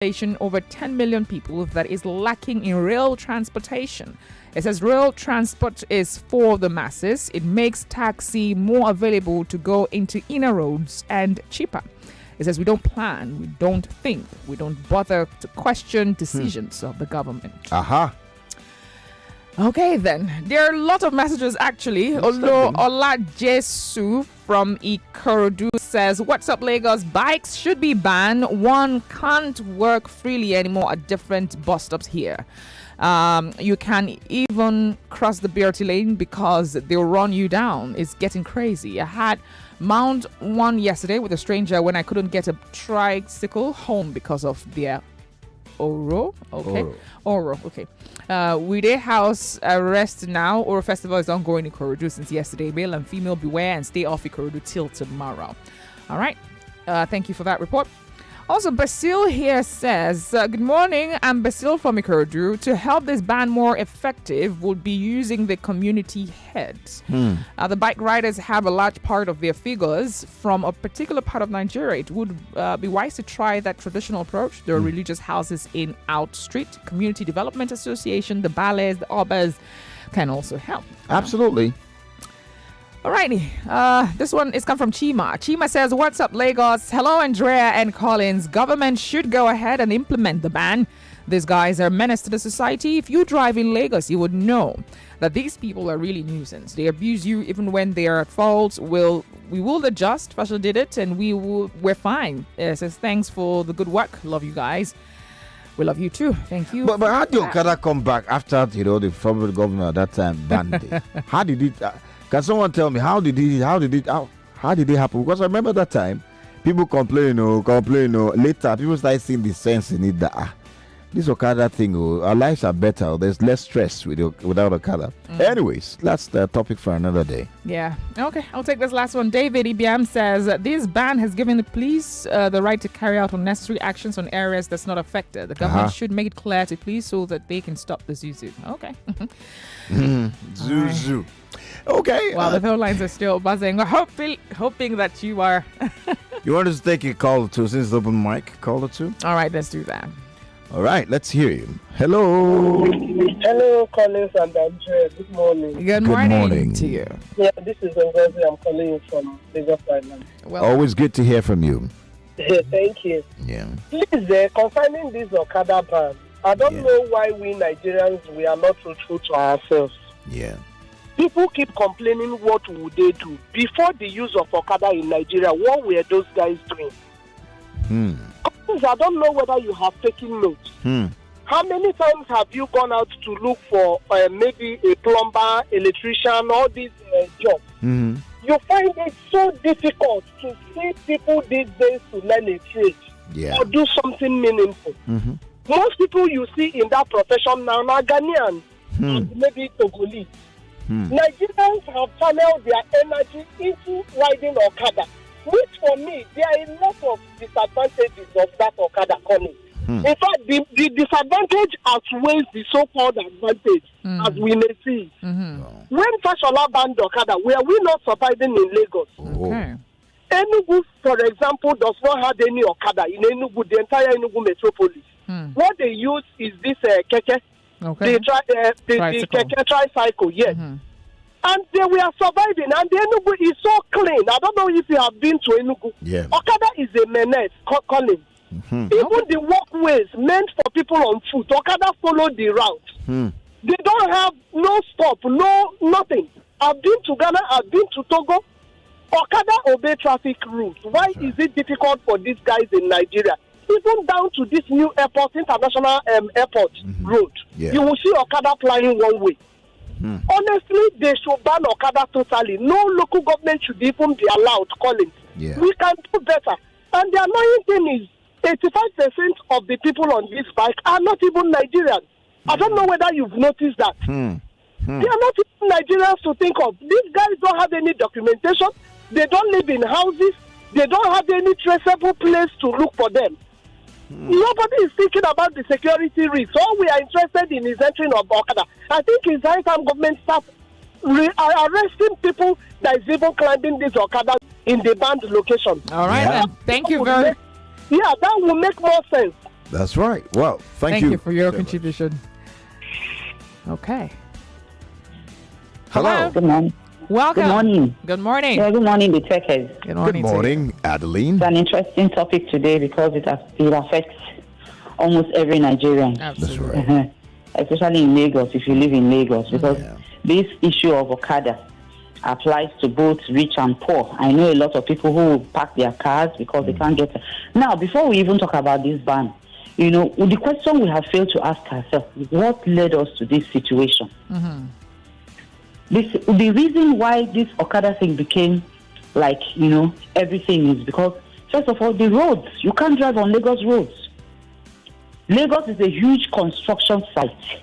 population over 10 million people that is lacking in rail transportation. It says rail transport is for the masses. It makes taxi more available to go into inner roads and cheaper. It says we don't plan, we don't think, we don't bother to question decisions of the government. Aha. Okay, then. There are a lot of messages, actually. Although Ola Jesu from Ikorodu says, what's up, Lagos? Bikes should be banned. One can't work freely anymore at different bus stops here. You can even cross the BRT lane because they'll run you down. It's getting crazy. I had Mount one yesterday with a stranger when I couldn't get a tricycle home because of their Oro. Okay. Oro. Okay. We day house arrest now. Oro festival is ongoing in Ikorodu since yesterday. Male and female beware and stay off Ikorodu till tomorrow. All right. Thank you for that report. Also, Basil here says, good morning, I'm Basil from Ikorodu. To help this ban more effective, would be using the community heads. The bike riders have a large part of their figures from a particular part of Nigeria. It would be wise to try that traditional approach. There are religious houses in Out Street, Community Development Association, the ballets, the obas can also help. Absolutely. Alrighty, this one is come from Chima. Chima says, what's up, Lagos? Hello, Andrea and Collins. Government should go ahead and implement the ban. These guys are a menace to the society. If you drive in Lagos, you would know that these people are really nuisance. They abuse you even when they are at fault. We will adjust. Fashion did it, and we're fine. Says, thanks for the good work. Love you guys. We love you too. Thank you. But how did Okada come back after the former governor at that time banned it? How did it? Can someone tell me how did it happen? Because I remember that time, people complain. Later, people started seeing the sense in it that this Okada thing, our lives are better. There's less stress without Okada. Anyways, that's the topic for another day. Yeah. Okay, I'll take this last one. David Ibiam says, this ban has given the police the right to carry out unnecessary actions on areas that's not affected. The government should make it clear to police so that they can stop the Zuzu. Okay. Zuzu. Okay. Well, the phone lines are still buzzing. We're hoping that you are. You want us to take a call to since it's open mic? Call or two? All right, let's do that. All right, let's hear you. Hello. Hello, Collins and Andrea. Good morning. Good morning to you. Yeah, this is Ngozi. I'm calling you from Lagos Island. Well, always good to hear from you. Thank you. Yeah. Please, concerning this Okada ban, I don't know why we Nigerians, we are not truthful to ourselves. Yeah. People keep complaining, what would they do? Before the use of Okada in Nigeria, what were those guys doing? I don't know whether you have taken notes. How many times have you gone out to look for maybe a plumber, electrician, all these jobs? You find it so difficult to see people these days to learn a trade or do something meaningful. Most people you see in that profession now are Ghanaians, maybe Togolese. Nigerians have channeled their energy into riding Okada, which for me, there are a lot of disadvantages of that Okada coming. In fact, the disadvantage outweighs the so-called advantage, as we may see. When Fashola banned Okada, were we not surviving in Lagos? okay. Enugu, for example, does not have any Okada in Enugu, the entire Enugu metropolis. What they use is this Tekes. Okay. The Keke tricycle, yes. And they were surviving, and the Enugu is so clean. I don't know if you have been to Enugu. Yeah. Okada is a menace, Colin. Even the walkways meant for people on foot, Okada follow the route. They don't have no stop, no nothing. I've been to Ghana, I've been to Togo. Okada obey traffic rules. Why is it difficult for these guys in Nigeria? Even down to this new airport, international airport road, you will see Okada flying one way. Honestly, they should ban Okada totally. No local government should even be allowed, Collins. We can do better. And the annoying thing is, 85% of the people on this bike are not even Nigerians. I don't know whether you've noticed that. They are not even Nigerians to think of. These guys don't have any documentation. They don't live in houses. They don't have any traceable place to look for them. Nobody is thinking about the security risk. All we are interested in is entering of Okada. I think it's high time government start arresting people that is even climbing this Okada in the banned location. All right, then. Thank you very much. Yeah, that will make more sense. That's right. Well, thank you for your so contribution. Okay. Hello. Good morning. Welcome. Good morning. Good morning. Yeah, good morning, the Tekes. Good morning. Good morning, Adeline. It's an interesting topic today because it affects almost every Nigerian. Absolutely. That's right. Especially in Lagos, if you live in Lagos, because this issue of Okada applies to both rich and poor. I know a lot of people who park their cars because they can't get. Now, before we even talk about this ban, the question we have failed to ask ourselves is what led us to this situation. The reason why this Okada thing became like everything is because, first of all, the roads. You can't drive on Lagos roads. Lagos is a huge construction site.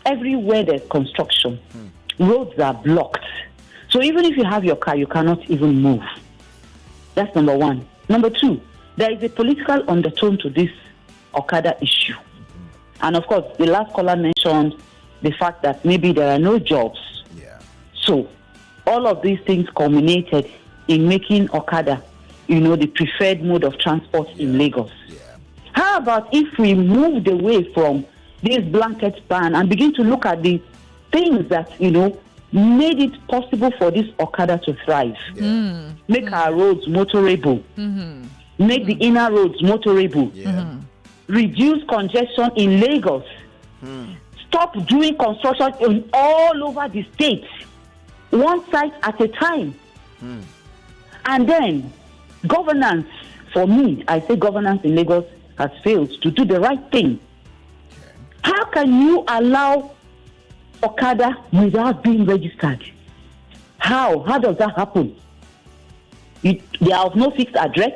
Everywhere there's construction, roads are blocked. So even if you have your car, you cannot even move. That's number one. Number two, there is a political undertone to this Okada issue. And of course, the last caller mentioned the fact that maybe there are no jobs. Yeah. So all of these things culminated in making Okada, the preferred mode of transport in Lagos. Yeah. How about if we moved away from this blanket ban and begin to look at the things that, made it possible for this Okada to thrive? Make our roads motorable. Make the inner roads motorable. Reduce congestion in Lagos. Stop doing construction all over the state, one site at a time. And then governance, for me, I say governance in Lagos has failed to do the right thing. How can you allow Okada without being registered? How does that happen? They are of no fixed address.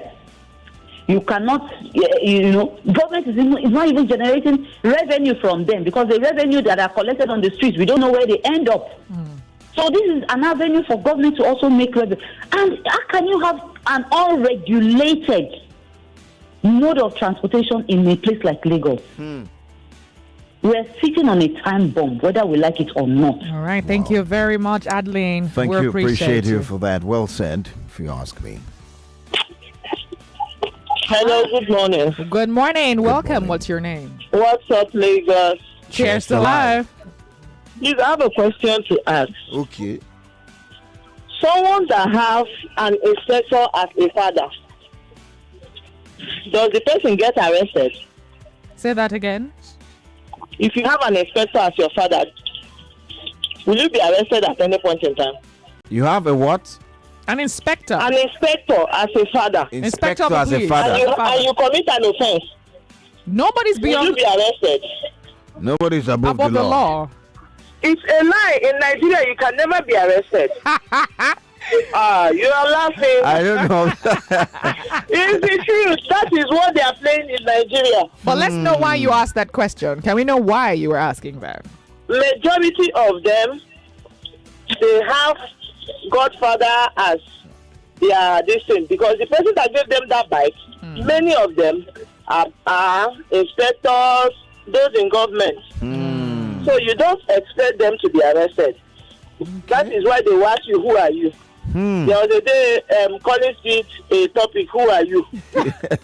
You cannot, government is not even generating revenue from them because the revenue that are collected on the streets, we don't know where they end up. So this is an avenue for government to also make revenue. And how can you have an unregulated mode of transportation in a place like Lagos? We're sitting on a time bomb, whether we like it or not. All right. Thank you very much, Adeline. Thank you. Appreciate you for that. Well said, if you ask me. Hello, good morning. Good morning. Welcome. morning. What's your name? What's up, Lagos? Cheers to life. Please, I have a question to ask. Okay. Someone that has an inspector as a father, does the person get arrested? Say that again. If you have an inspector as your father, will you be arrested at any point in time? You have a what? An inspector. An inspector as a father, Inspector of as a police. father. and you commit an offense, Nobody's will you beyond be arrested? Nobody's above above the law. It's a lie. In Nigeria, you can never be arrested. You are laughing. I don't know. It's the truth. That is what they are playing in Nigeria. But let's know why you asked that question. Can we know why you were asking that? Majority of them, they have Godfather as their this thing, because the person that gave them that bike, many of them are inspectors, those in government. So you don't expect them to be arrested. That is why they will ask you, who are you? There was a day calling it a topic, who are you?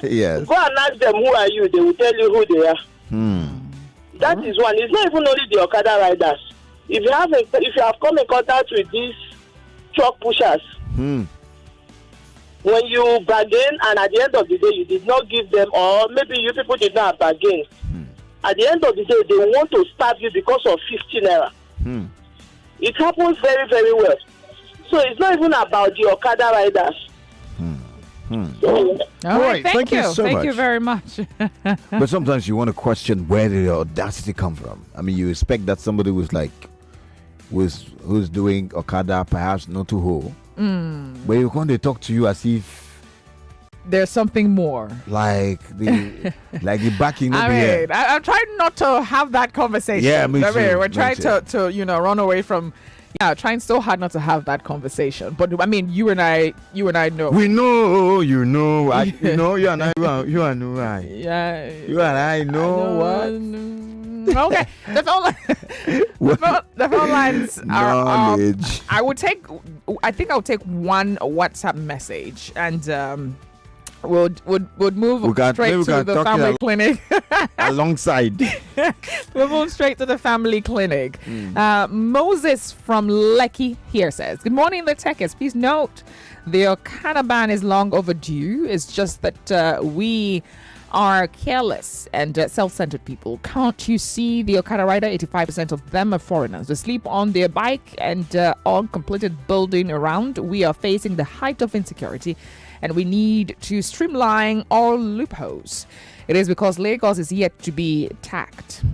Yes. Go and ask them, who are you? They will tell you who they are. That is one. It's not even only the Okada riders. If you have come in contact with these truck pushers, when you bargain and at the end of the day you did not give them, or maybe you people did not bargain, at the end of the day they want to stab you because of 15 naira. It happens very, very well. So it's not even about the Okada riders. All right, thank you so Thank much. you very much. But sometimes you want to question where did the audacity come from. I mean, you expect that somebody who's doing Okada perhaps not too whole. But you when they talk to you as if There's something more. like the backing I over here. mean, I'm trying not to have that conversation. Yeah, me I mean, too, we're me trying too. to run away from. Yeah, trying so hard not to have that conversation. But I mean, you and I know. We know, you know, you and I, you and I. Yeah. You and I know what? Okay. The phone lines are Knowledge. I think I would take one WhatsApp message, and would move straight to the family clinic. Alongside. We'll move straight to the family clinic. Moses from Lekki here says, good morning, the Tekes. Please note the Okada ban is long overdue. It's just that we are careless and self-centered people. Can't you see the Okada rider? 85% of them are foreigners. They sleep on their bike and on completed building around. We are facing the height of insecurity and we need to streamline all loopholes. It is because Lagos is yet to be tacked.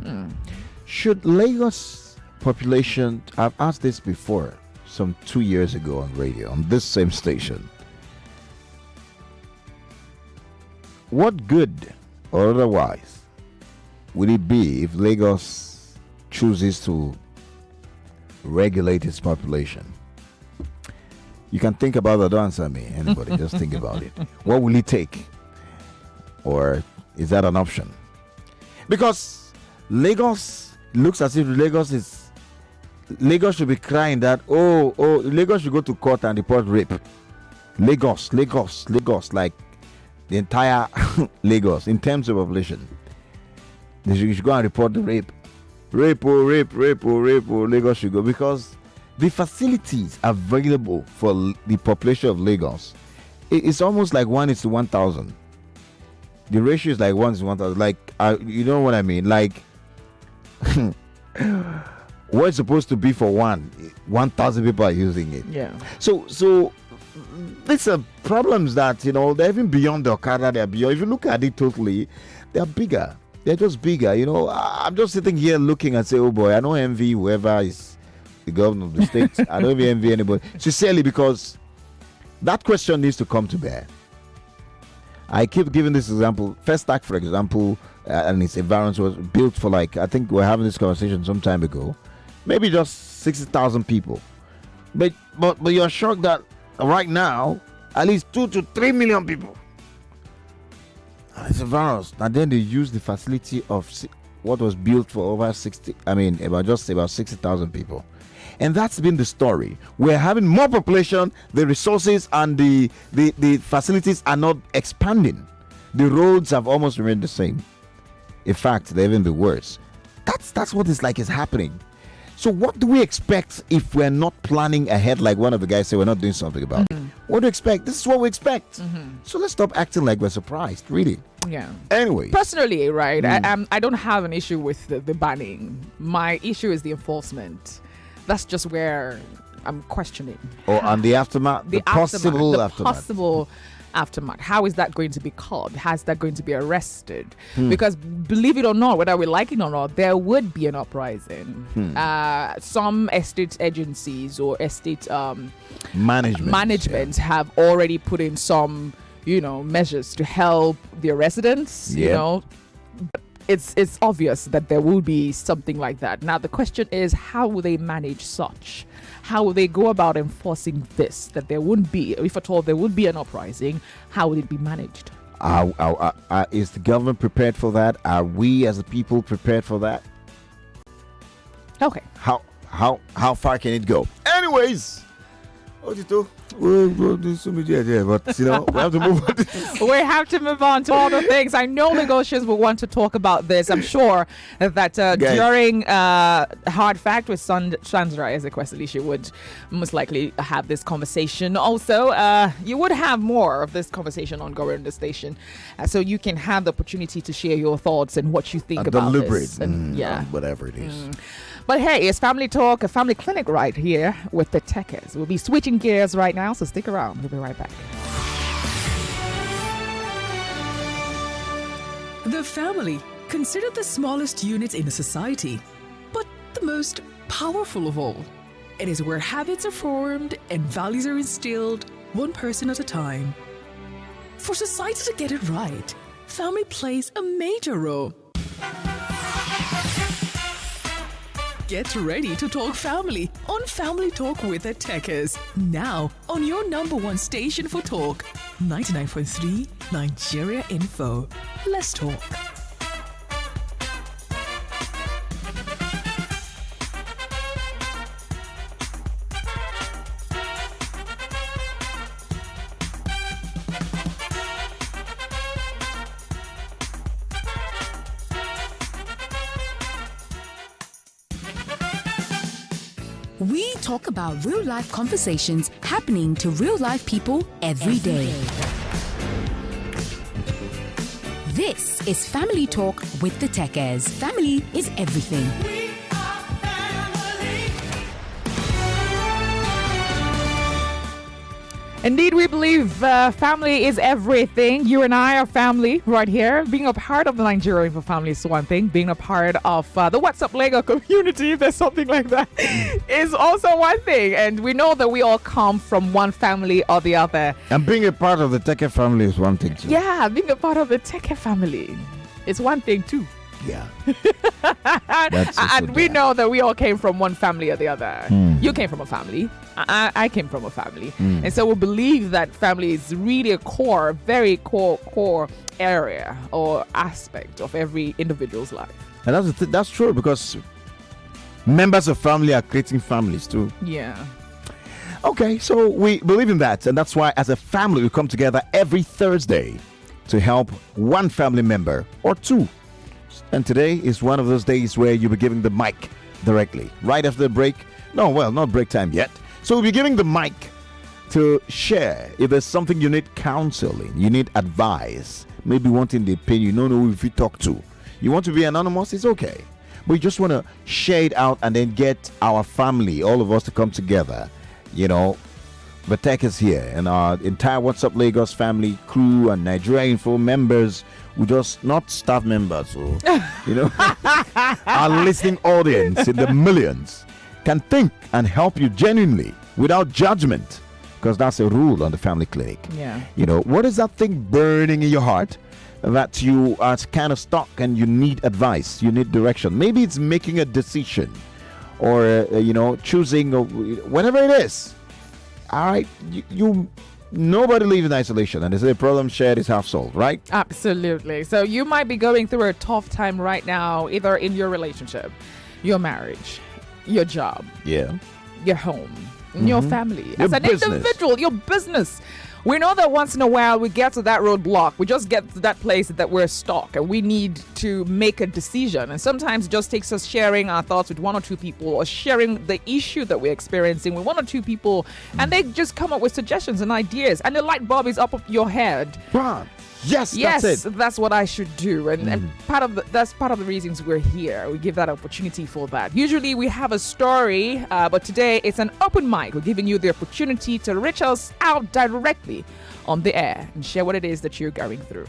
Should Lagos population, I've asked this before, some 2 years ago on radio, on this same station. What good or otherwise would it be if Lagos chooses to regulate its population? You can think about that. Don't answer me. Anybody, just think about it. What will it take? Or is that an option? Because Lagos looks as if Lagos should be crying that, Lagos should go to court and report rape. Lagos, like the entire Lagos in terms of population. You should go and report the rape. Rape, Lagos should go, because the facilities available for the population of Lagos, it's almost like 1:1,000. The ratio is like 1:1,000. Like, you know what I mean? Like, what's supposed to be for 1,000 people are using it. Yeah. So these are problems that, they're even beyond the Okada. They're beyond. If you look at it totally, they're bigger. They're just bigger. I'm just sitting here looking and say, oh boy, I don't envy whoever is the governor of the state. I don't even envy anybody. Sincerely, because that question needs to come to bear. I keep giving this example. First Act, for example, and its environment was built for, like, I think we're having this conversation some time ago, maybe just 60,000 people. But you're shocked that right now, at least 2 to 3 million people. And it's a virus. And then they use the facility of what was built for about 60,000 people. And that's been the story. We're having more population, the resources and the facilities are not expanding. The roads have almost remained the same. In fact, they're even the worse. That's what it's like is happening. So what do we expect if we're not planning ahead, like one of the guys said, we're not doing something about it? What do you expect? This is what we expect. So let's stop acting like we're surprised, really. Yeah. Anyway. Personally, right, I don't have an issue with the banning. My issue is the enforcement. That's just where I'm questioning. And the aftermath, the possible aftermath. How is that going to be called? How's that going to be arrested? Because believe it or not, whether we like it or not, there would be an uprising. Some estate agencies or estate management have already put in some, measures to help their residents. It's obvious that there will be something like that. Now the question is, how will they manage such? How will they go about enforcing this? That there wouldn't be, if at all there would be an uprising, how would it be managed? Is the government prepared for that? Are we as a people prepared for that? Okay. How far can it go? Anyways, we'll do some idea, but we have to move on. We have to move on to other things. I know negotiators will want to talk about this. I'm sure that during Hard Fact with Chandra as a question, she would most likely have this conversation. Also, you would have more of this conversation ongoing on the station, so you can have the opportunity to share your thoughts and what you think about this. And whatever it is. But hey, it's Family Talk, a family clinic right here with the Tekes. We'll be switching gears right now, so stick around. We'll be right back. The family, considered the smallest unit in a society, but the most powerful of all. It is where habits are formed and values are instilled, one person at a time. For society to get it right, family plays a major role. Get ready to talk family on Family Talk with the Tekes. Now on your number one station for talk, 99.3 Nigeria Info. Let's talk. We talk about real-life conversations happening to real-life people every day. This is Family Talk with the Tekes. Family is everything. Indeed, we believe family is everything. You and I are family right here. Being a part of the Nigerian for Family is one thing. Being a part of the What's Up Lego community, if there's something like that, is also one thing. And we know that we all come from one family or the other. And being a part of the Tekes family is one thing too. Yeah, being a part of the Tekes family is one thing too. Yeah. And we know that we all came from one family or the other. You came from a family. I came from a family. And so we believe that family is really a core, very core area or aspect of every individual's life. And that's true, because members of family are creating families too. Yeah. Okay, so we believe in that. And that's why as a family we come together every Thursday to help one family member or two. And today is one of those days where you'll be giving the mic directly right after the break. No, well, not break time yet. So we'll be giving the mic to share if there's something you need counseling, you need advice, maybe wanting the opinion, you don't know if you talk to. You want to be anonymous, it's okay. But you just want to share it out and then get our family, all of us, to come together. You know, the Tech is here, and our entire What's Up Lagos family, crew, and Nigeria Info members, we just not staff members, so you know, our listening audience in the millions can think and help you genuinely without judgment, because that's a rule on the Family Clinic. Yeah. You know, what is that thing burning in your heart that you are kind of stuck and you need advice, you need direction? Maybe it's making a decision, or you know, choosing, or whatever it is. All right, you nobody lives in isolation, and they say a problem shared is half solved, right? Absolutely. So you might be going through a tough time right now, either in your relationship, your marriage, your job, Yeah. your home, your family, Your as an business. individual, your business. We know that once in a while we get to that roadblock, we just get to that place that we're stuck and we need to make a decision. And sometimes it just takes us sharing our thoughts with one or two people, or sharing the issue that we're experiencing with one or two people, and they just come up with suggestions and ideas, and the light bulb is up of your head. Ron. Yes, Yes, that's it. that's what I should do, and that's part of the reasons we're here. We give that opportunity for that. Usually we have a story, but today it's an open mic. We're giving you the opportunity to reach us out directly on the air and share what it is that you're going through.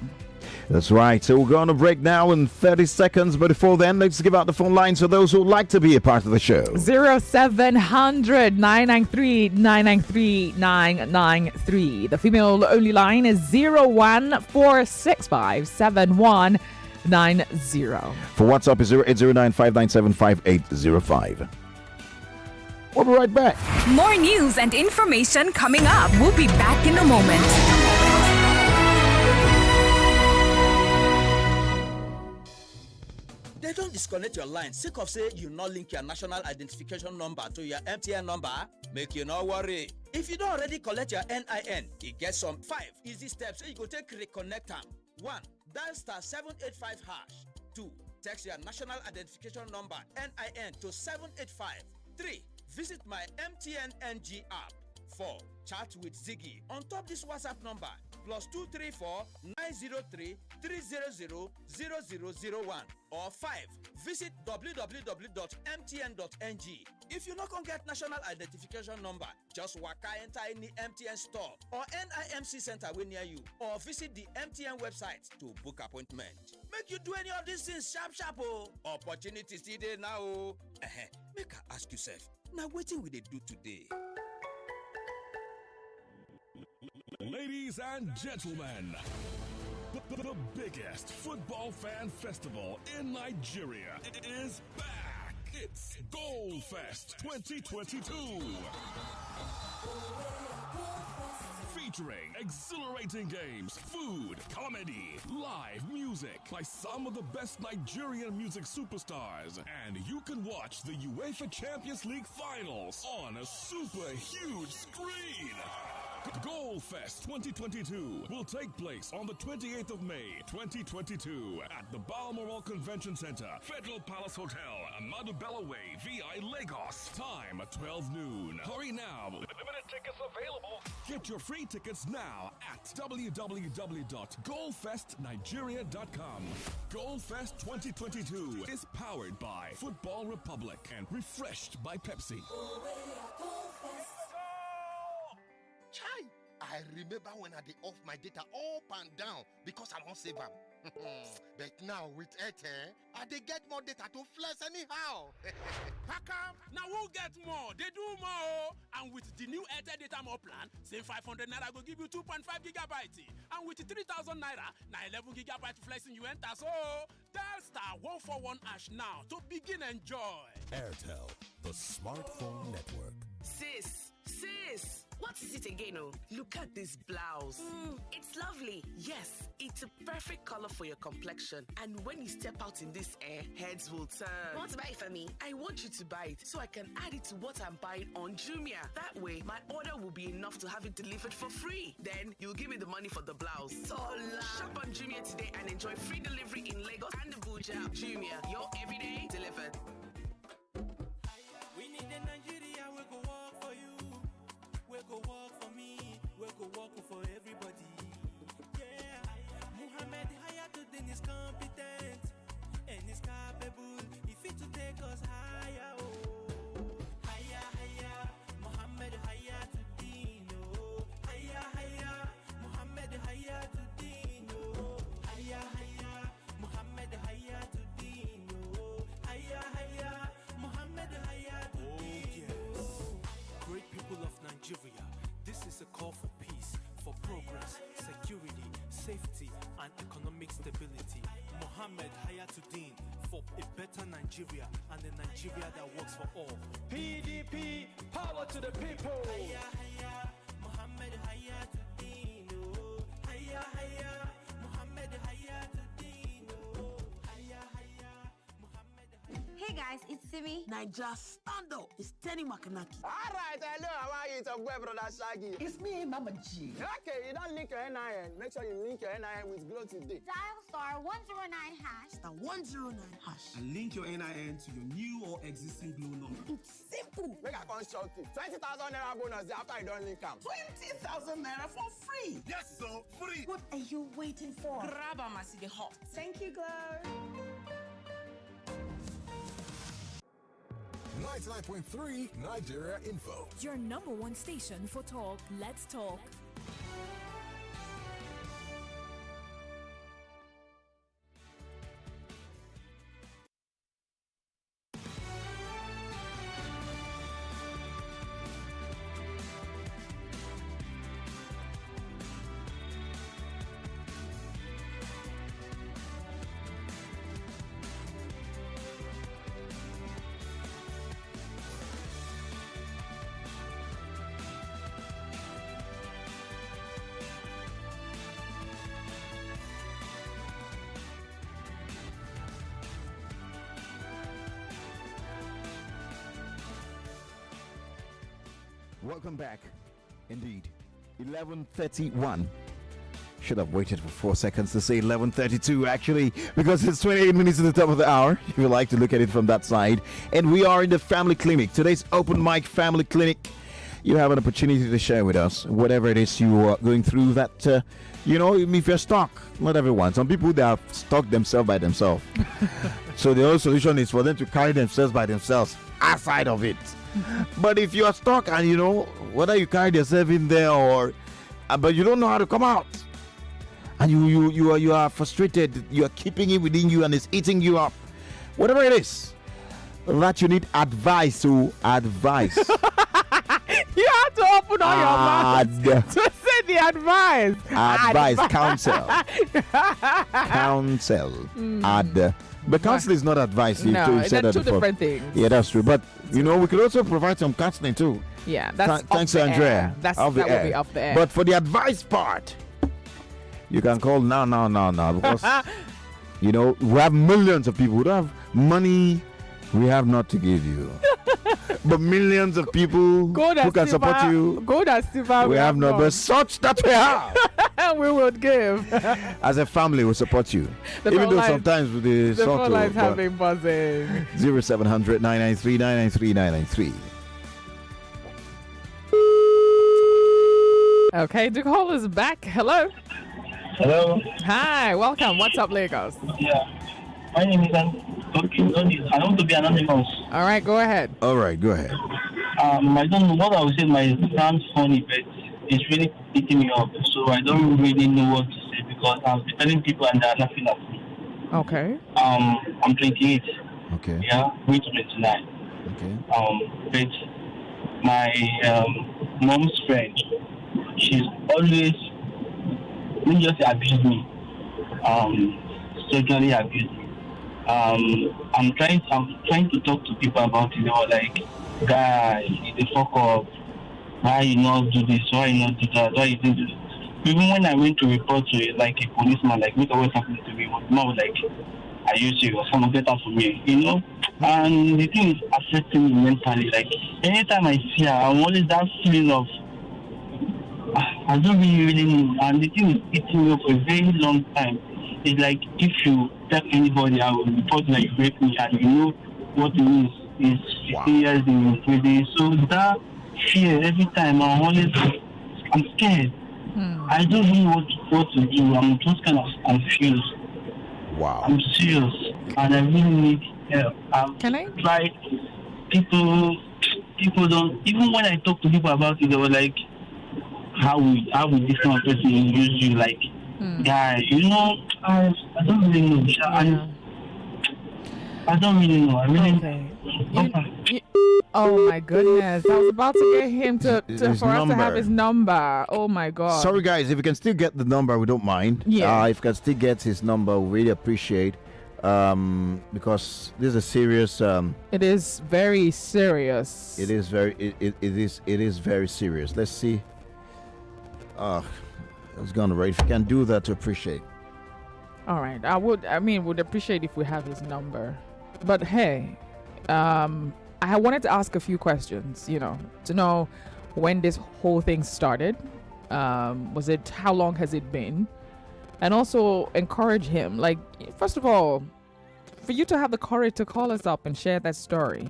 That's right. So we're going to break now in 30 seconds. But before then, let's give out the phone lines for those who would like to be a part of the show. 0700 993 993 993. The female only line is 01465 7190. For WhatsApp is 0809-597-5805. We'll be right back. More news and information coming up. We'll be back in a moment. They don't disconnect your line sake of say you not link your national identification number to your MTN number. Make you no worry. If you don't already collect your NIN, it gets some 5 easy steps so you go take reconnect them. 1. Dial *785#. 2. Text your national identification number NIN to 785. 3. Visit my MTN NG app. 4. Chat with Ziggy on top this WhatsApp number +234 903 300 0001, or 5. Visit www.mtn.ng. If you not gonna get national identification number, just waka enter any MTN store or NIMC center way near you, or visit the MTN website to book appointment. Make you do any of these things sharp oh. Opportunities still there now oh. Make I ask yourself, now wetin we dey do today? Ladies and gentlemen, the biggest football fan festival in Nigeria is back. It's Goal Fest 2022. Featuring exhilarating games, food, comedy, live music by some of the best Nigerian music superstars. And you can watch the UEFA Champions League finals on a super huge screen. Goal Fest 2022 will take place on the 28th of May 2022 at the Balmoral Convention Center, Federal Palace Hotel, Amadu Bello Way, VI Lagos. Time 12 noon. Hurry now. Limited tickets available. Get your free tickets now at www.goalfestnigeria.com. Goal Fest 2022 is powered by Football Republic and refreshed by Pepsi. Chai, I remember when I did off my data up and down because I won't save them. But now with Airtel, I dey get more data to flex anyhow. How now who get more? They do more. And with the new Airtel data more plan, same 500 naira go give you 2.5 gigabytes. And with 3,000 naira, now 11 gigabytes flexing you enter. So dial star 141 hash now to begin enjoy. Airtel, the smartphone network. Sis, what is it again? Oh, look at this blouse. It's lovely. Yes, it's a perfect color for your complexion. And when you step out in this air, heads will turn. Want to buy it for me? I want you to buy it so I can add it to what I'm buying on Jumia. That way, my order will be enough to have it delivered for free. Then you'll give me the money for the blouse. Shop on Jumia today and enjoy free delivery in Lagos and Abuja. Jumia, your everyday delivered. We need a Nigeria, we go work for you. We go work for me. We go work for everybody. Yeah, Muhammad Hayatuddin is competent and is capable. If it to take us higher, oh, higher, Muhammad Hayatuddin, oh, higher, Muhammad Hayatuddin, oh, higher, Muhammad Hayatuddin, oh, higher, Muhammad Hayatuddin, oh. Great people of Nigeria, this is a call for peace, for progress, security, safety, and economic stability. Muhammad Hayatuddin for a better Nigeria and a Nigeria that works for all. PDP, power to the people. Muhammad Hayatuddin, oh, Muhammad Hayatuddin, oh, Muhammad. Hey guys, it's Simi. Niger, stand up. It's Tenny Makanaki. Alright, hello, how are you? It's your boy, brother Shaggy. It's me, Mama G. Okay, you don't link your NIN. Make sure you link your NIN with Glow today. Dial star 109 hash. Star 109 hash. And link your NIN to your new or existing Glow number. It's simple. Make a construct it. 20,000 naira bonus after you don't link them. 20,000 naira for free. Yes, so free. What are you waiting for? Grab a Masige hot. Thank you, Glow. 99.3 Nigeria Info. Your number one station for talk. Let's talk. Welcome back. Indeed. 11:31. Should have waited for 4 seconds to say 11:32 actually, because it's 28 minutes to the top of the hour, if you like to look at it from that side. And we are in the family clinic. Today's open mic family clinic. You have an opportunity to share with us whatever it is you are going through that, if you're stuck. Not everyone. Some people, they are stuck themselves by themselves. So the only solution is for them to carry themselves by themselves outside of it. But if you are stuck and whether you carry yourself in there or but you don't know how to come out, and you are frustrated, you are keeping it within you and it's eating you up, whatever it is that you need advice to advice. You have to open all your mouth to say the advice. Counsel. But counsel is not advice. No, said they're that two different things. Yeah, that's true. But we could also provide some counseling too. Yeah, that's thanks to Andrea. That will be off the air. But for the advice part, you can call now because we have millions of people who don't have money. We have not to give you. but millions of people who can support you. Gold and silver. We have numbers such that we have. We would give. As a family, we support you. The Even though phone sometimes with the The phone lines have but been buzzing. 0700 993 993 993. Okay, the call is back. Hello. Hello. Hi, welcome. What's up, Lagos? Yeah. My name is I want to be anonymous. All right, go ahead. All right, go ahead. I don't know what I would say. My sounds funny, but it's really eating me up. So I don't really know what to say because I'm telling people and they're laughing at me. Okay. I'm 28. Okay. Yeah, going to 29. Okay. But my mom's friend, she's always just abused me. Sexually abused me. I'm trying to talk to people about it. They were like, guys, you fuck up. Why you not do this? Why you not do that? Why you didn't do this? Even when I went to report to it, like a policeman, like what always happened to me, was more like, are you serious? Come on, get out from me, you know? And the thing is affecting me mentally. Like anytime I see her, I'm always that feeling of I don't really know. And the thing is eating me up for a very long time. It's like if you tell anybody I will report that you rape me and you know what it means is 15 years in prison. So that fear every time I'm scared. I don't know what to do. I'm just kind of confused. Wow. I'm serious and I really need help. Can I try people don't even when I talk to people about it, they were like, how will this kind of person use you? Like, guy, you know, I don't really know. I don't really know. I really. Oh my goodness! I was about to get him for us to have number. his number. Oh my god! Sorry, guys. If you can still get the number, we don't mind. Yeah. If you can still get his number, we really appreciate. Because this is a serious. It is very serious. It is very. It is very serious. Let's see. I was gonna write. If you can do that, to appreciate. All right. would appreciate if we have his number. But hey, I wanted to ask a few questions, to know when this whole thing started. How long has it been? And also encourage him. Like, first of all, for you to have the courage to call us up and share that story.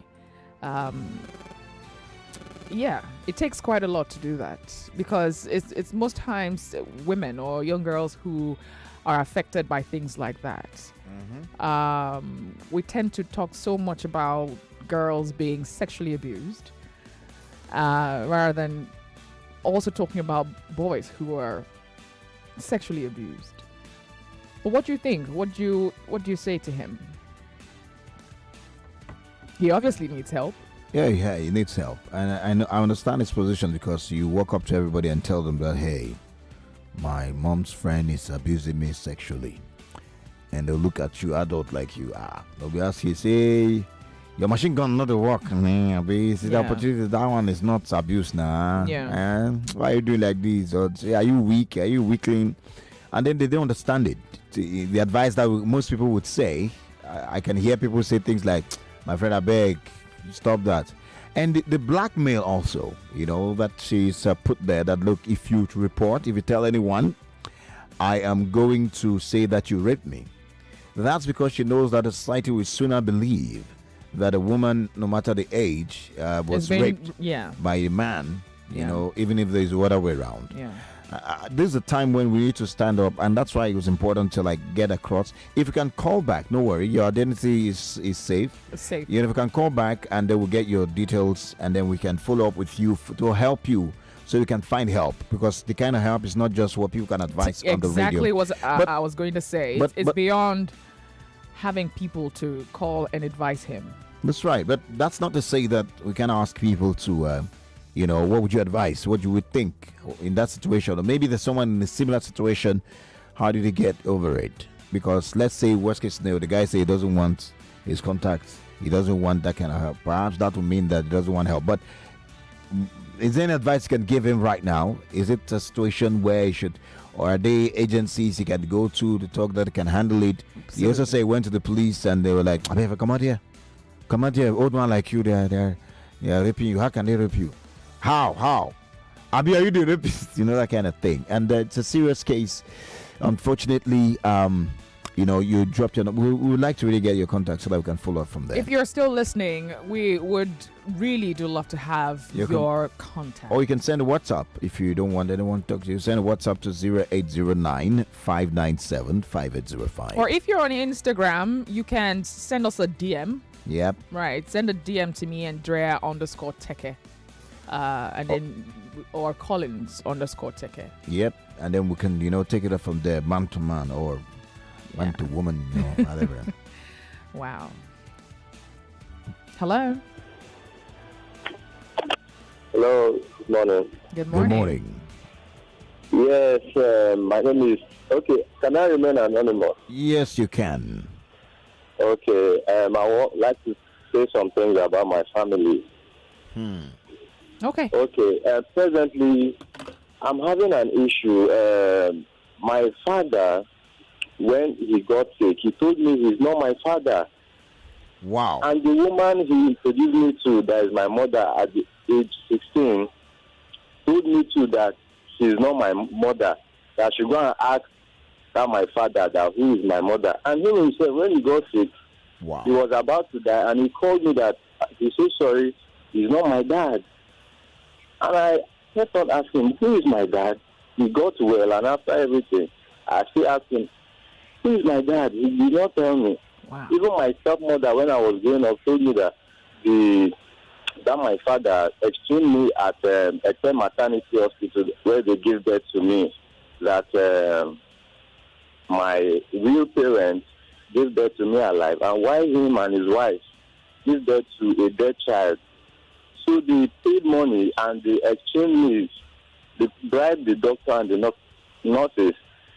Yeah, it takes quite a lot to do that because it's most times women or young girls who are affected by things like that. We tend to talk so much about girls being sexually abused rather than also talking about boys who are sexually abused. But what do you think? What do you say to him? He obviously needs help. Yeah, he needs help, and I understand his position because you walk up to everybody and tell them that, hey, my mom's friend is abusing me sexually, and they'll look at you, adult like you are. They'll be asking you, say, your machine gun not to work, man. See the opportunity, that one is not abuse now. Yeah. Why are you doing like this? Or say, are you weak? Are you weakling? And then they don't understand it. The advice that most people would say, I can hear people say things like, my friend, I beg, stop that. And the blackmail also, that she's put there that, look, if you tell anyone, I am going to say that you raped me. That's because she knows that the society will sooner believe that a woman, no matter the age, was raped by a man, even if there's the other way around. Yeah. This is a time when we need to stand up, and that's why it was important to get across. If you can call back, no worry, your identity is safe. It's safe. If you can call back, and they will get your details, and then we can follow up with you to help you, so you can find help. Because the kind of help is not just what people can advise on the radio. Exactly what I was going to say. It's beyond having people to call and advise him. That's right, but that's not to say that we can ask people to. What would you advise? What you would think in that situation? Or maybe there's someone in a similar situation. How did he get over it? Because let's say worst case scenario, the guy say he doesn't want his contacts. He doesn't want that kind of help. Perhaps that would mean that he doesn't want help. But is there any advice you can give him right now? Is it a situation where he should, or are there agencies he can go to talk that can handle it? Absolutely. He also say he went to the police and they were like, come out here. Old man like you, they're Yeah, raping you. How can they rape you? How? Abi, are you the rapist? You know, that kind of thing. And it's a serious case. Unfortunately, you dropped your. We would like to really get your contact so that we can follow up from there. If you're still listening, we would really do love to have your contact. Or you can send a WhatsApp if you don't want anyone to talk to you. Send a WhatsApp to 0809-597-5805. Or if you're on Instagram, you can send us a DM. Yep. Right. Send a DM to me and Drea_Teke. And then or Collins_Teke. Yep. And then we can, take it up from there, man to man or man to woman, whatever. Wow. Hello. Hello. Good morning. Good morning. Good morning. Yes, my name is. Okay, can I remain anonymous? Yes, you can. Okay, I would like to say some things about my family. Okay. Okay, presently, I'm having an issue. My father, when he got sick, he told me he's not my father. Wow. And the woman he introduced me to, that is my mother at the age 16, told me too that she's not my mother. That I should go and ask that my father that who is my mother. And he himself, when he got sick, he was about to die, and he called me that he's so sorry, he's not my dad. And I kept on asking, who is my dad? He got well, and after everything, I still asked him, who is my dad? He did not tell me. Wow. Even my stepmother, when I was growing up, told me that my father exchanged me at a maternity hospital where they gave birth to me. That my real parents gave birth to me alive, and while him and his wife gave birth to a dead child. So they paid money and they exchanged me. They bribed the doctor and the nurses,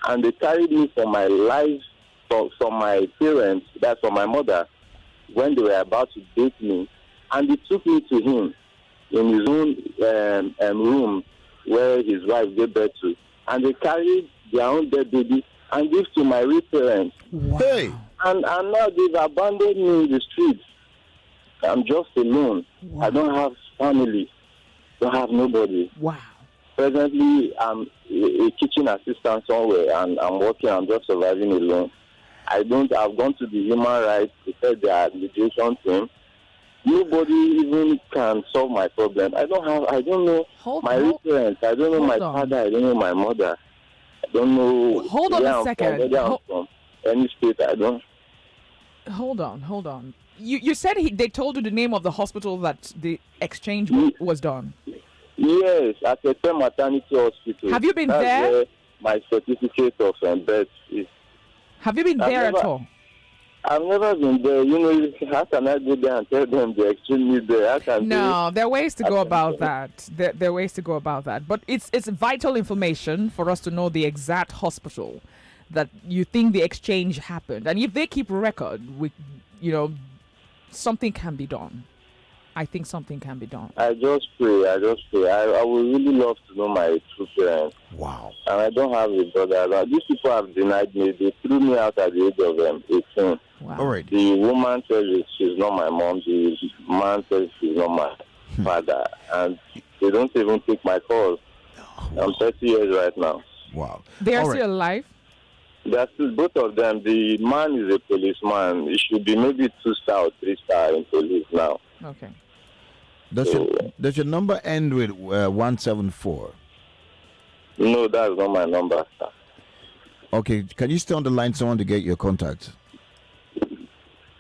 and they carried me for my life from my parents, that's from my mother, when they were about to date me. And they took me to him in his own room where his wife gave birth to. And they carried their own dead baby and gave to my real parents. Wow. Hey. And now they've abandoned me in the streets. I'm just alone. Wow. I don't have family. Don't have nobody. Wow. Presently, I'm a kitchen assistant somewhere, and I'm working. I'm just surviving alone. I've gone to the human rights. They said they are mediation team. Nobody even can solve my problem. I don't know my real parents. I don't know my father. I don't know my mother. I don't know. Hold on a second. From any state, I don't. Hold on. You said they told you the name of the hospital that the exchange was done. Yes, at a maternity hospital. Have you been That's there? Where my certificate of birth is. Have you been there at all? I've never been there. How can I go there and tell them they exchange me there? No, there are ways to go about that. There are ways to go about that. But it's vital information for us to know the exact hospital that you think the exchange happened. And if they keep record, something can be done. I think something can be done. I just pray. I would really love to know my true parents. Wow. And I don't have a brother. These people have denied me. They threw me out at the age of 18. Wow. All right. The woman says she's not my mom. The man says she's not my father. And they don't even take my calls. I'm 30 years right now. Wow. They are All still alive? They're still, both of them. The man is a policeman. He should be maybe 2-star or 3-star in police now. Okay. Does your number end with 174? No, that's not my number, sir. Okay, can you stay on the line, someone to get your contact?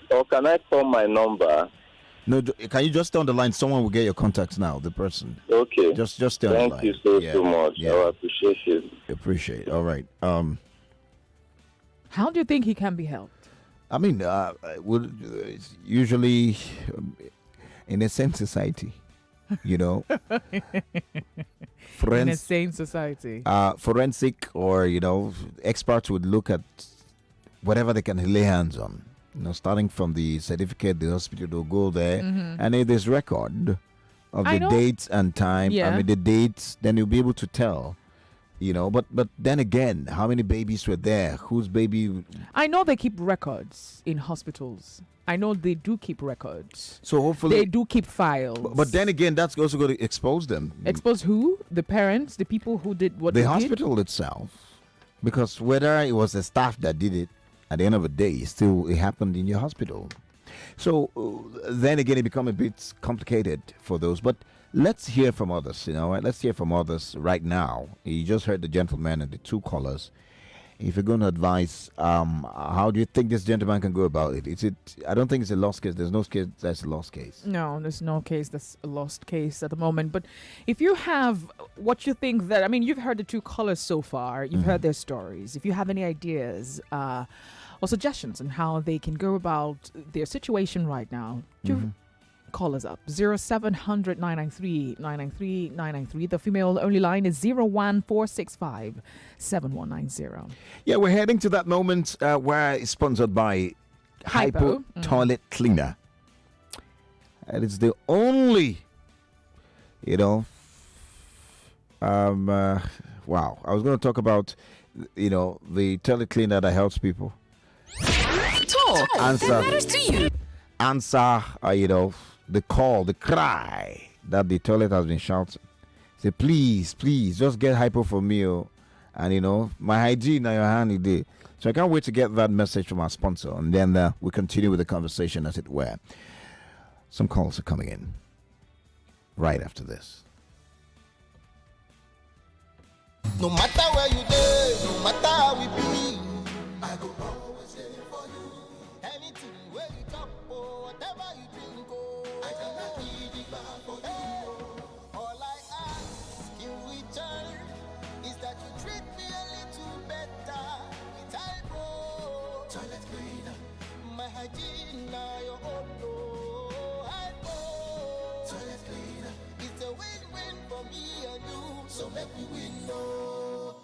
Or can I call my number? No, can you just stay on the line? Someone will get your contacts now, the person. Okay. Just stay on the line. Thank you so much. Yeah. I appreciate it. Appreciate. All right. How do you think he can be helped? I mean, usually in a sane society, In a sane society. Forensic or, experts would look at whatever they can lay hands on. Starting from the certificate, the hospital will go there. Mm-hmm. And if there's record of the dates and time, Yeah. the dates, then you'll be able to tell But then again, how many babies were there? Whose baby? I know they keep records in hospitals. I know they do keep records. So hopefully they do keep files. But then again, that's also going to expose them. Expose who? The parents, the people who did what the they hospital did? itself. Because whether it was the staff that did it, at the end of the day, it happened in your hospital. So then again, it becomes a bit complicated for those. But let's hear from others. Let's hear from others right now. You just heard the gentleman and the two callers. If you're going to advise, how do you think this gentleman can go about it? I don't think it's a lost case. There's no case that's a lost case. No, there's no case that's a lost case at the moment. But if you have what you think that, you've heard the two callers so far. You've heard their stories. If you have any ideas or suggestions on how they can go about their situation right now, call us up 0700 993 993 993. The female only line is 01465 7190. Yeah, we're heading to that moment where it's sponsored by Hypo Toilet Cleaner. And it's the only, wow. I was going to talk about, the toilet cleaner that helps people. Talk that matters to you. Answer, the call, the cry that the toilet has been shouting. Say, please, just get Hypo for me. And, my hygiene in your hand today. So I can't wait to get that message from our sponsor. And then we continue with the conversation, as it were. Some calls are coming in right after this. No matter where you go, no matter how we be, I go always ready for you. Anything where you talk or whatever you drink, I cannot eat it back for you. All I ask in return is that you treat me a little better. With Hypo toilet cleaner, my hygiene now your own. Hypo toilet cleaner, it's a win-win for me and you. So make me win, no.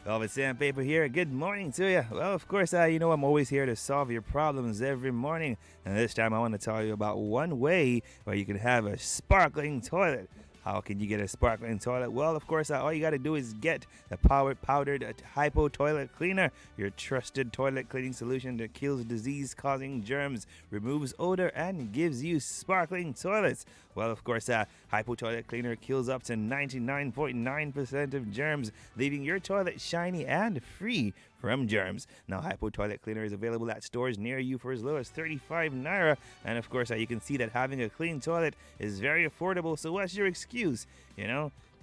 Velvet Sandpaper here. Good morning to you. Well, of course, I'm always here to solve your problems every morning. And this time I want to tell you about one way where you can have a sparkling toilet. How can you get a sparkling toilet? Well, of course, all you got to do is get the powdered Hypo Toilet Cleaner, your trusted toilet cleaning solution that kills disease-causing germs, removes odor, and gives you sparkling toilets. Well, of course, Hypo Toilet Cleaner kills up to 99.9% of germs, leaving your toilet shiny and free from germs. Now, Hypo Toilet Cleaner is available at stores near you for as low as 35 naira. And of course, you can see that having a clean toilet is very affordable. So what's your excuse?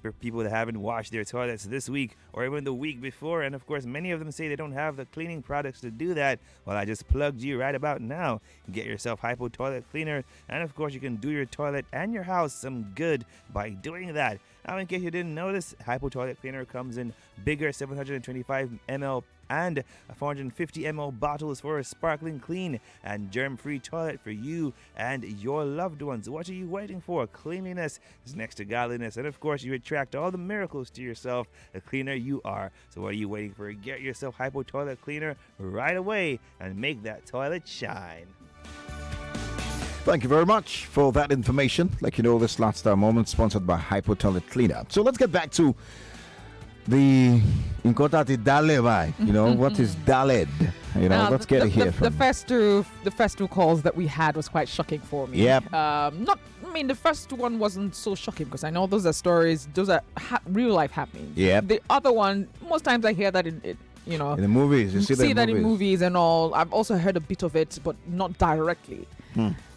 For people that haven't washed their toilets this week or even the week before. And of course, many of them say they don't have the cleaning products to do that. Well, I just plugged you right about now. Get yourself Hypo Toilet Cleaner. And of course, you can do your toilet and your house some good by doing that. Now, in case you didn't notice, Hypo Toilet Cleaner comes in bigger 725 ml and 450 ml bottles for a sparkling clean and germ-free toilet for you and your loved ones. What are you waiting for? Cleanliness is next to godliness, and of course you attract all the miracles to yourself the cleaner you are. So what are you waiting for? Get yourself Hypo Toilet Cleaner right away and make that toilet shine. Thank you very much for that information. Like this last moment sponsored by Hypo Toilet Cleaner. So let's get back to the Inkotati Dale, what is Daled? Let's get it here. The first two calls that we had was quite shocking for me. Yep. The first one wasn't so shocking because I know those are stories, those are real life happenings. Yeah. The other one, most times I hear that in the movies. You see that in movies and all. I've also heard a bit of it, but not directly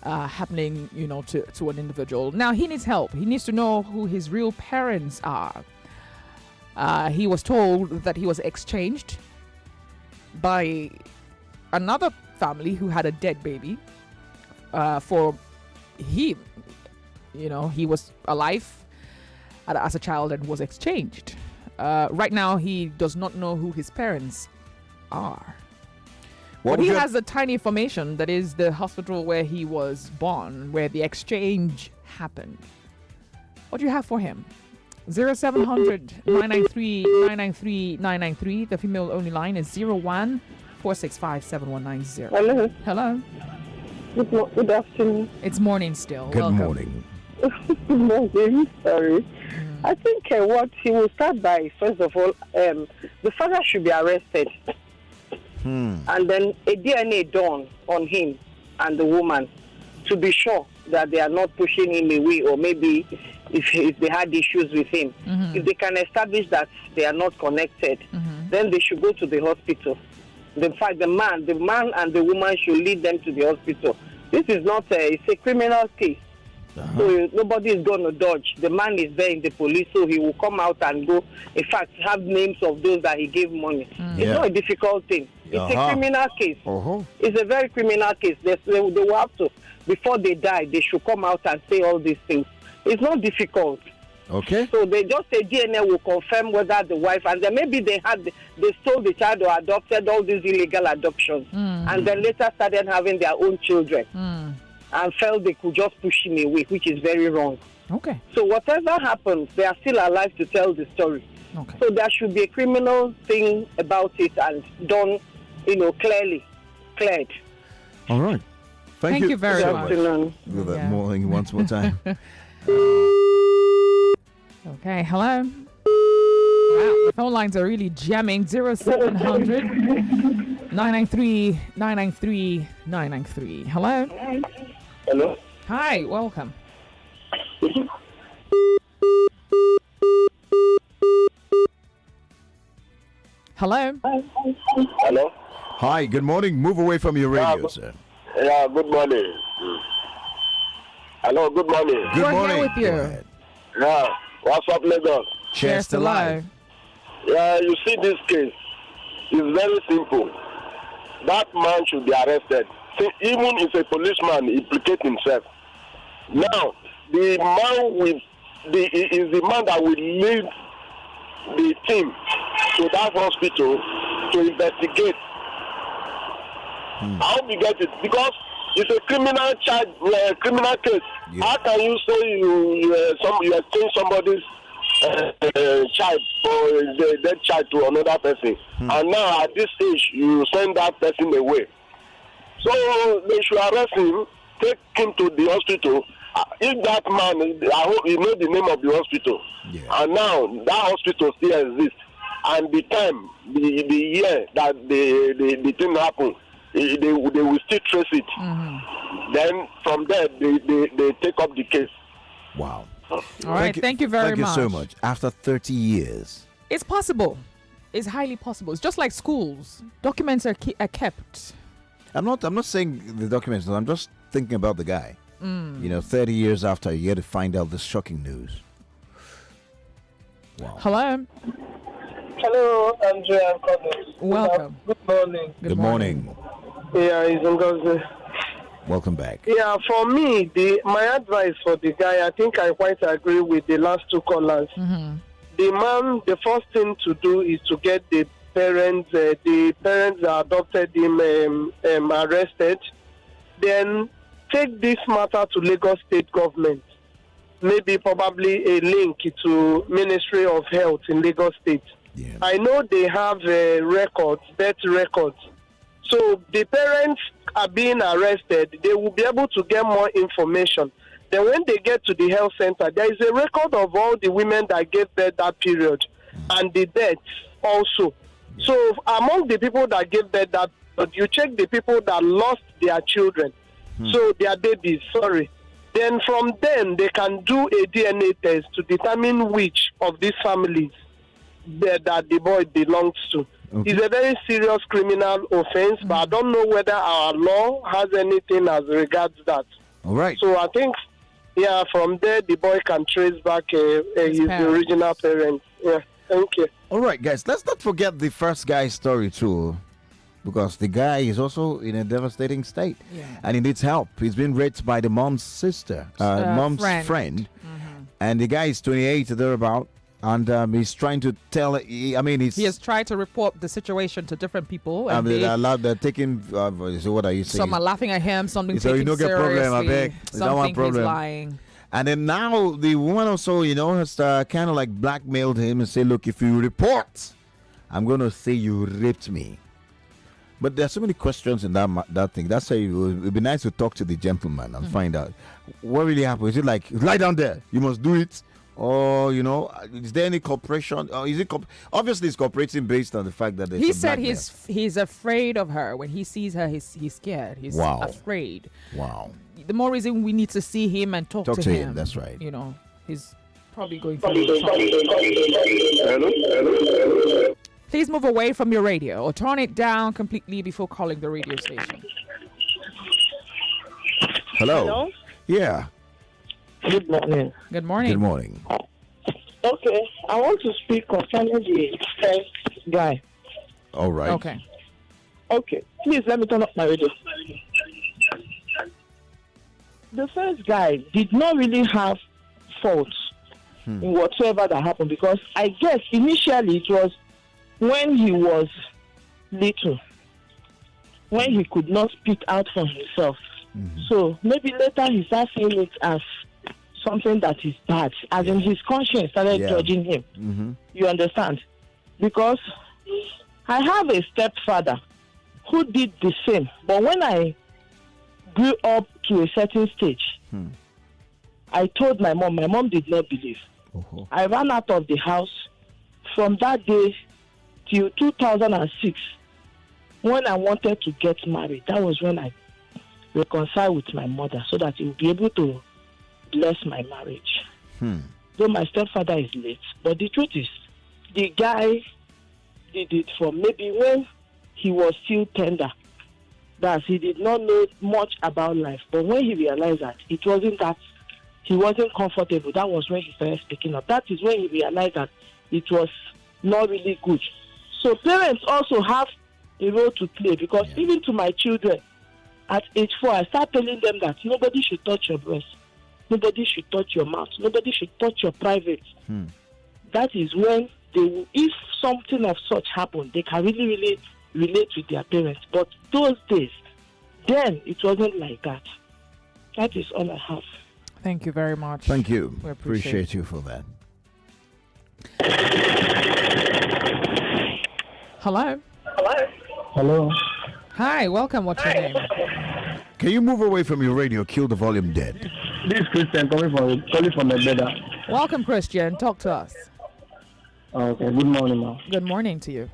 happening, to an individual. Now he needs help. He needs to know who his real parents are. He was told that he was exchanged by another family who had a dead baby for he was alive as a child and was exchanged. Right now, he does not know who his parents are. But he has a tiny information that is the hospital where he was born, where the exchange happened. What do you have for him? 0700 993 993 993. The female only line is 01 465 7190. Hello. Hello. Good afternoon. It's morning still. Good Welcome. morning. Good morning. Sorry. I think what he will start by, first of all, the father should be arrested. And then a DNA done on him and the woman to be sure that they are not pushing him away, or maybe if they had issues with him. If they can establish that they are not connected, then they should go to the hospital. In fact, the man and the woman should lead them to the hospital. This is not it's a criminal case. So nobody is going to dodge. The man is there in the police, so he will come out and go. In fact, have names of those that he gave money. It's not a difficult thing. It's a criminal case. It's a very criminal case. They will have to, before they die, they should come out and say all these things. It's not difficult. Okay. So they just say DNA will confirm whether the wife, and then maybe they stole the child or adopted, all these illegal adoptions, and then later started having their own children. And felt they could just push him away, which is very wrong. Okay. So whatever happens, they are still alive to tell the story. Okay. So there should be a criminal thing about it and done, cleared. All right. Thank you very much. Good morning once more time. Okay, hello. Wow, the phone lines are really jamming. 0700 993 993 993. Hello. Hello. Hi, welcome. Hello. Hello. Hi, good morning. Move away from your radio, sir. Yeah, good morning. Hello, good morning. Good morning. With you. Yeah, what's up, Lagos? Cheers to life. Yeah, you see this case. It's very simple. That man should be arrested. See, even if a policeman implicates himself. Now, the man is the man that will lead the team to that hospital to investigate. I hope you get it, because it's a criminal criminal case. Yeah. How can you say you exchange somebody's child or the dead child to another person, and now at this age you send that person away? So they should arrest him, take him to the hospital. If that man, I hope you know the name of the hospital, and now that hospital still exists, and the time, the year that the thing happened, they will still trace it. Then from there they take up the case. Wow. All right, thank you very much. Thank you so much. After 30 years. It's possible. It's highly possible. It's just like schools. Documents are kept. I'm not saying the documents. I'm just thinking about the guy. 30 years after, you get to find out this shocking news. Wow. Hello. Hello, Andrea. I'm calling. Welcome. Good morning. Good morning. Yeah, it's Ngozi. Welcome back. Yeah, for me, my advice for the guy, I think I quite agree with the last two callers. The man, the first thing to do is to get the parents that adopted him arrested. Then take this matter to Lagos State government. Maybe probably a link to Ministry of Health in Lagos State. Yeah. I know they have death records. So the parents are being arrested, they will be able to get more information. Then when they get to the health center, there is a record of all the women that gave birth that period and the deaths also. So among the people that gave birth that, you check the people that lost their children, so their babies, Then from them, they can do a DNA test to determine which of these families that the boy belongs to. Okay. It's a very serious criminal offense, but I don't know whether our law has anything as regards that. All right. So I think, from there, the boy can trace back his original parents. Yeah, thank you. All right, guys, let's not forget the first guy's story, too. because the guy is also in a devastating state, and he needs help. He's been raped by the mom's sister, mom's friend, and the guy is 28 or thereabout. And he's trying to tell. He has tried to report the situation to different people. And they're taking. So what are you saying? Some are laughing at him. Something so taking you don't get problem. I beg. Something he's lying. And then now the woman also, has kind of like blackmailed him and say, "Look, if you report, I'm going to say you raped me." But there's so many questions in that thing. That's why it would be nice to talk to the gentleman and find out what really happened. Is it like lie down there? You must do it. Or, is there any cooperation? Or is it obviously it's cooperating based on the fact that he said he's afraid of her. When he sees her, he's scared. He's afraid. Wow. The more reason we need to see him and talk to him. That's right. He's probably going through something. Hello? Please move away from your radio or turn it down completely before calling the radio station. Hello? Yeah. Good morning. Good morning. Good morning. Okay, I want to speak concerning the first guy. All right. Okay, please let me turn up my radio. The first guy did not really have faults in whatsoever that happened, because I guess initially it was when he was little, when he could not speak out for himself. So maybe later he started seeing it as something that is bad, as in his conscience started judging him. You understand? Because I have a stepfather who did the same, but when I grew up to a certain stage, I told my mom did not believe. I ran out of the house from that day till 2006 when I wanted to get married. That was when I reconciled with my mother so that he would be able to bless my marriage. Though my stepfather is late, but the truth is, the guy did it from maybe when he was still tender. That he did not know much about life, but when he realized that it wasn't that, he wasn't comfortable, that was when he started speaking up. That is when he realized that it was not really good. So parents also have a role to play, because even to my children at age 4, I start telling them that nobody should touch your breast. Nobody should touch your mouth. Nobody should touch your private. That is when if something of such happened, they can really, really relate with their parents. But those days, then it wasn't like that. That is all I have. Thank you very much. Thank you. We appreciate you for that. Hello. Hello. Hi, welcome. What's your name? Can you move away from your radio? Kill the volume dead. This is Christian calling from my brother. Welcome, Christian. Talk to us. Okay, good morning, ma. Good morning to you.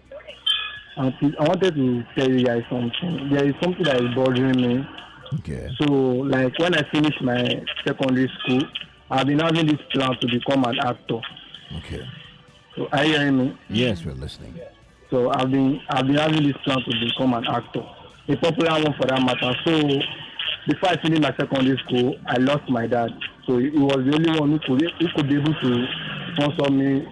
I wanted to tell you guys something. There is something that is bothering me. Okay. So, like when I finished my secondary school, I've been having this plan to become an actor. Okay. So, are you hearing me? Yes, we're listening. So, I've been having this plan to become an actor, a popular one for that matter. So, before I finished my secondary school, I lost my dad. So, he was the only one who could be able to sponsor me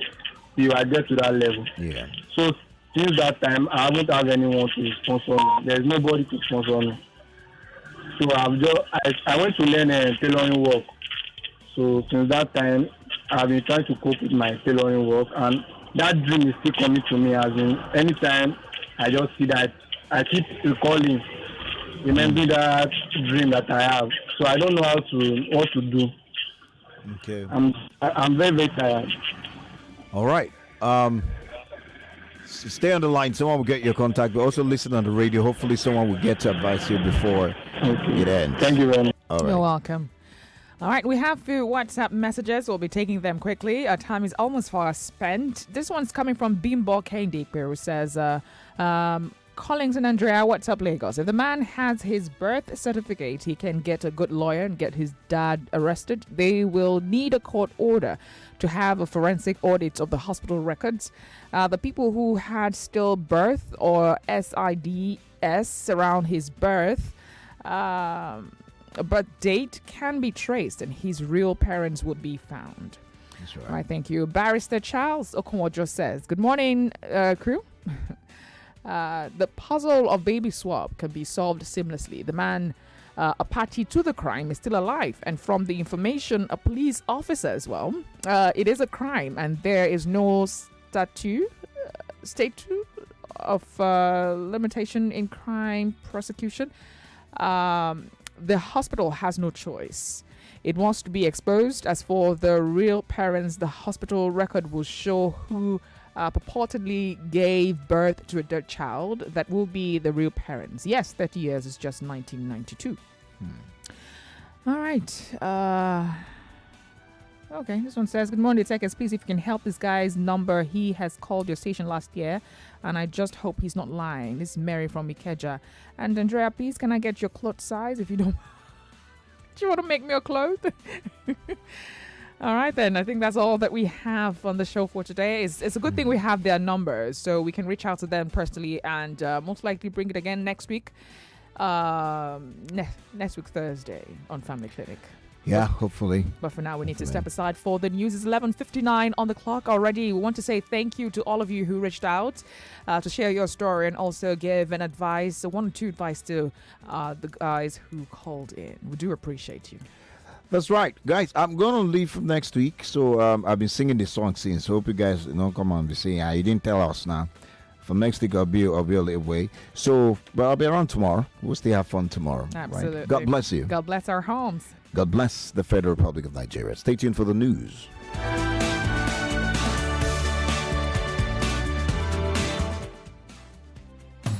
till I get to that level. Yeah. So, since that time, I haven't had anyone to sponsor me. There's nobody to sponsor me. So I went to learn tailoring work. So since that time, I've been trying to cope with my tailoring work, and that dream is still coming to me. As in, anytime I just see that, I keep recalling, remembering that dream that I have. So I don't know what to do. Okay. I'm very, very tired. All right. Stay on the line. Someone will get your contact, but also listen on the radio. Hopefully someone will get to advise you before it ends. Thank you very much. All right. You're welcome. All right, we have a few WhatsApp messages. We'll be taking them quickly. Our time is almost far spent. This one's coming from Bimbo Kendikwe, who says, Collins and Andrea, what's up, Lagos? If the man has his birth certificate, he can get a good lawyer and get his dad arrested. They will need a court order to have a forensic audit of the hospital records. The people who had stillbirth or SIDS around his birth date can be traced, and his real parents would be found. That's right. All right, thank you. Barrister Charles Okonwojo says, good morning, crew. The puzzle of baby swap can be solved seamlessly. The man, a party to the crime, is still alive, and from the information a police officer as well, it is a crime, and there is no statute of limitation in crime prosecution. The hospital has no choice. It wants to be exposed. As for the real parents, the hospital record will show who purportedly gave birth to a dead child. That will be the real parents. Yes, 30 years is just 1992. All right. Okay, this one says, good morning, Tekes. Please, if you can help this guy's number. He has called your station last year, and I just hope he's not lying. This is Mary from Ikeja. And Andrea, please, can I get your cloth size if you don't... Do you want to make me a cloth? All right, then. I think that's all that we have on the show for today. It's a good thing we have their numbers, so we can reach out to them personally and most likely bring it again next week. Next week, Thursday, on Family Clinic. Yeah, hopefully. But for now, we need to step aside for the news. It's 11:59 on the clock already. We want to say thank you to all of you who reached out to share your story and also give an advice, one or two advice to the guys who called in. We do appreciate you. That's right, guys. I'm gonna leave next week, so I've been singing this song since. So hope you guys come on, be saying, you didn't tell us now. For next week, I'll be a little away. So, but I'll be around tomorrow. We'll still have fun tomorrow. Absolutely. Right? God bless you. God bless our homes. God bless the Federal Republic of Nigeria. Stay tuned for the news.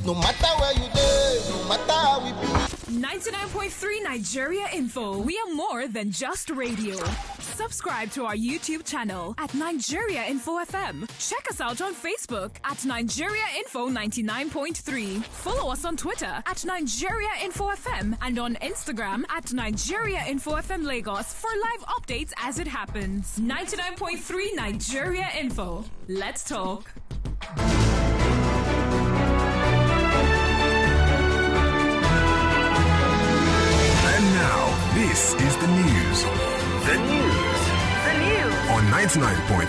No matter where you live, no matter how we be. 99.3 Nigeria Info. We are more than just radio. Subscribe to our YouTube channel at Nigeria Info FM. Check us out on Facebook at Nigeria Info 99.3. Follow us on Twitter at Nigeria Info FM and on Instagram at Nigeria Info FM Lagos for live updates as it happens. 99.3 Nigeria Info. Let's talk. And now, this is the news. The news. On 99.3